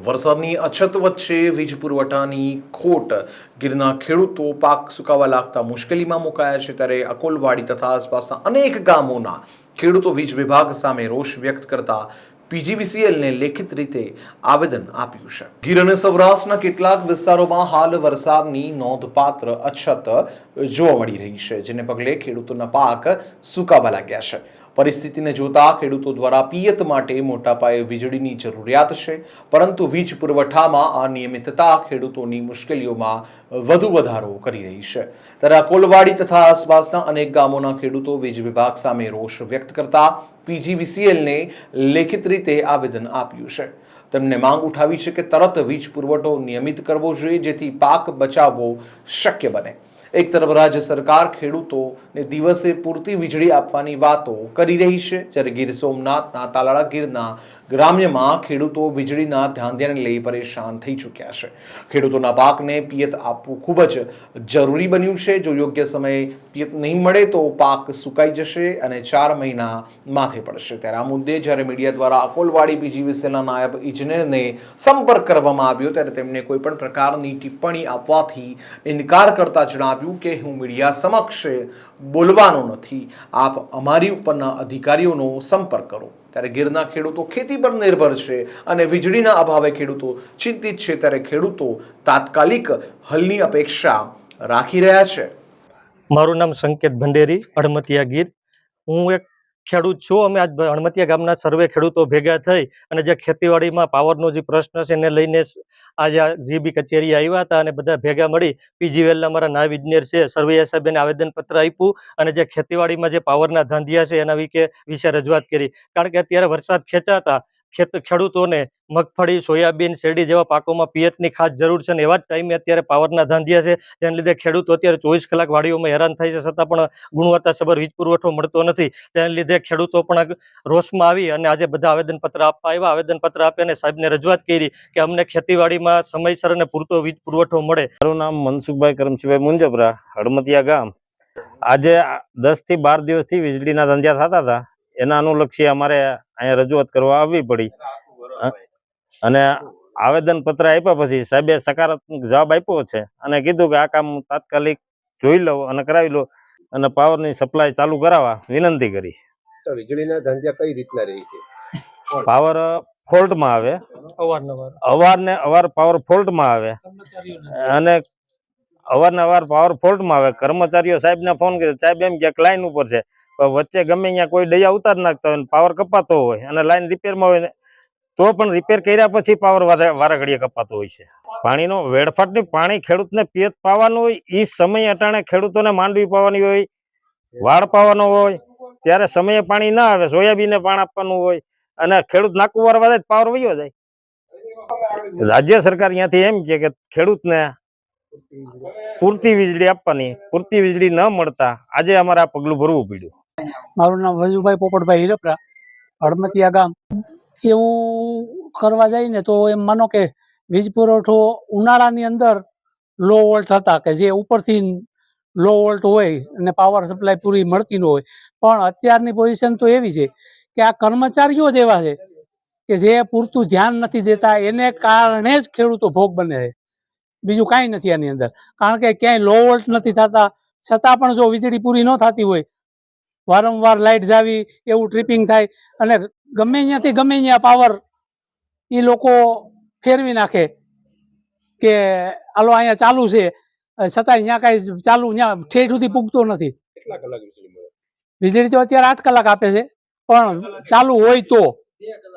વરસાદની અછત વચ્ચે વીજ પુરવઠાની ખોટ ગીરના ખેડૂતો પાક સુકાવા લાગતા મુશ્કેલીમાં મુકાયા છે। ત્યારે અકોલવાડી તથા આસપાસના અનેક ગામોના ખેડૂતો વીજ વિભાગ સામે રોષ વ્યક્ત કરતા પીજીવીસીએલને લેખિત રીતે આવેદન આપ્યું છે। ગીર અને સૌરાષ્ટ્રના કેટલાક વિસ્તારોમાં હાલ વરસાદની નોંધપાત્ર અછત જોવા મળી રહી છે, જેને પગલે ખેડૂતોના પાક સુકાવા લાગ્યા છે। પરિસ્થિતિને જોતા ખેડૂતો દ્વારા પિયત માટે મોટા પાયે વીજળીની જરૂરિયાત છે, પરંતુ વીજ પુરવઠામાં અનિયમિતતા ખેડૂતોની મુશ્કેલીઓમાં વધુ વધારો કરી રહી છે। ત્યારે અકોલવાડી તથા આસપાસના અનેક ગામોના ખેડૂતો વીજ વિભાગ સામે રોષ વ્યક્ત કરતા પીજીવીસીએલને લેખિત રીતે આવેદન આપ્યું છે। તેમણે માંગ ઉઠાવી છે કે તરત વીજ પુરવઠો નિયમિત કરવો જોઈએ, જેથી પાક બચાવવો શક્ય બને। એક તરફ રાજ્ય સરકાર ખેડૂતોને દિવસે પૂરતી વીજળી આપવાની વાતો કરી રહી છે, જ્યારે ગીર સોમનાથના તાલાળા ગીરના ગ્રામ્યમાં ખેડૂતો વીજળીના ધાંધિયાને લઈ પરેશાન થઈ ચૂક્યા છે। ખેડૂતોના પાકને પિયત આપવું ખૂબ જ જરૂરી બન્યું છે। જો યોગ્ય સમયે પિયત નહીં મળે તો પાક સુકાઈ જશે અને 4 મહિના માથે પડશે। ત્યારે આ મુદ્દે જ્યારે મીડિયા દ્વારા અકોલવાડી પીજીવીસીએલના નાયબ ઇજનેરને સંપર્ક કરવામાં આવ્યો, ત્યારે તેમણે કોઈ પણ પ્રકારની ટિપ્પણી આપવાથી ઇનકાર કરતા જણાવ્યું કે હું મીડિયા સમક્ષ બોલવાનો નથી, આપ અમારી ઉપરના અધિકારીઓનો સંપર્ક કરો। ત્યારે ગીરના ખેડૂતો ખેતી પર નિર્ભર છે અને વીજળીના અભાવે ખેડૂતો ચિંતિત છે, ત્યારે ખેડૂતો તાત્કાલિક હલની અપેક્ષા રાખી રહ્યા છે। મારું નામ સંકેત ભંડેરી, અડમતિયા ગીર। હું એક ખેડૂત છું। અમે આજ અડમતિયા ગામના સર્વે ખેડૂતો ભેગા થઈ અને જે ખેતીવાડીમાં પાવરનો જે પ્રશ્ન છે એને લઈને આજે જીબી કચેરી આવ્યા હતા અને બધા ભેગા મળી પીજીવીએલના અમારા નાયબ ઇજનેર છે સરવૈયા સાહેબને આવેદનપત્ર આપ્યું અને જે ખેતીવાડીમાં જે પાવરના ધાંધિયા છે એના વિશે રજૂઆત કરી। કારણ કે અત્યારે વરસાદ ખેંચાતા ખેડૂતોને મગફળી, સોયાબીન, શેરડી જેવા પાકોમાં પિયતની ખાસ જરૂર છે અને એવા જ ટાઈમે અત્યારે પાવરના ધાંધિયા છે, જેના લીધે ખેડૂતો અત્યારે 24 કલાક વાડીઓમાં હેરાન થાય છે, છતાં પણ ગુણવત્તાસભર વીજ પુરવઠો મળતો નથી। તેના લીધે ખેડૂતો પણ રોષમાં આવી અને આજે બધા આવેદનપત્ર આપવા આવ્યા। આવેદનપત્ર આપી અને સાહેબને રજૂઆત કરી કે અમને ખેતીવાડીમાં સમયસર અને પૂરતો વીજ પુરવઠો મળે। મારું નામ મનસુખભાઈ કરમશીભાઈ મુંજપરા, હડમતિયા ગામ। આજે 10 થી 12 દિવસથી વીજળીના ધાંધિયા થતા હતા, એના અનુલક્ષી અમારે અહીંયા રજૂઆત કરવા આવવી પડી અને આવેદનપત્ર આપ્યા પછી સાહેબે સકારાત્મક જવાબ આપ્યો છે અને કીધું કે આ કામ તાત્કાલિક જોઈ લો અને કરાવી લો અને પાવરની સપ્લાય ચાલુ કરાવવા વિનંતી કરી। વીજળીના ધાંધિયા કઈ રીતના રહી છે? પાવર ફોલ્ટમાં આવે, અવારનવાર પાવર ફોલ્ટમાં આવે અને અવારનવાર પાવર ફોલ્ટમાં આવે। કર્મચારીઓ સાહેબને ફોન કર્યો, સાહેબ એમ કે લાઈન ઉપર છે, વચ્ચે ગમે ત્યાં કોઈ દયા ઉતાર નાખતા હોય, પાવર કપાતો હોય અને લાઈન રિપેરમાં હોય તો પણ રિપેર કર્યા પછી પાવર વારા ઘડીએ કપાતો હોય છે। પાણીનો વેડફાટની પાણી ખેડૂતને પિયત પાવાનું હોય, એ સમય અટાણે ખેડૂતોને માંડવી પાવાની હોય, વાડ પાવાનો હોય, ત્યારે સમયે પાણી ના આવે, સોયાબીનને પાણી આપવાનું હોય અને ખેડૂત નાકું વારવા જાય પાવર વયો જાય। રાજ્ય સરકાર અહીંયાથી એમ કે ખેડૂતને પૂરતી વીજળી આપવાની, પૂરતી વીજળી ન મળતા આજે અમારે આ પગલું ભરવું પડ્યું। મારું નામ વજુભાઈ પોપટભાઈ હિરપરા, હડમતિયા ગામ। એવું કરવા જાય ને તો એમ માનો કે વીજ પુરવઠો ઉનાળાની અંદર લો વોલ્ટ હતા કે જે ઉપરથી લો વોલ્ટ હોય અને પાવર સપ્લાય પૂરી મળતી ન હોય, પણ અત્યારની પોઝિશન તો એવી છે કે આ કર્મચારીઓ જ એવા છે કે જે પૂરતું ધ્યાન નથી દેતા, એને કારણે જ ખેડૂતો ભોગ બને છે, બીજું કાંઈ નથી આની અંદર। કારણ કે ક્યાંય લો વોલ્ટ નથી થતા, છતાં પણ જો વીજળી પૂરી ન થતી હોય, વારંવાર લાઇટ જાવી, એવું ટ્રિપિંગ થાય અને ગમે ત્યાંથી ગમે ત્યાં પાવર એ લોકો ફેરવી નાખે કે હાલો અહીંયા ચાલુ છે, છતાંય ત્યાં કાંઈ ચાલુ ત્યાં ઠેઠ સુધી પૂગતો નથી। કેટલા કલાક વીજળી મળે? વીજળી તો અત્યારે 8 કલાક આપે છે, પણ ચાલુ હોય તો,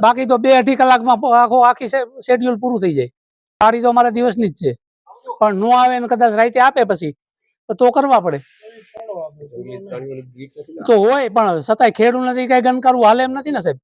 બાકી તો 2-2.5 કલાકમાં આખી શેડ્યુલ પૂરું થઈ જાય। સારી તો અમારા દિવસની જ છે, પણ નો આવે ને કદાચ રાતે આપે પછી તો કરવા પડે તો હોય, પણ છતાંય ખેડૂત નથી, કઈ ગણકારવું હાલે એમ નથી ને સાહેબ।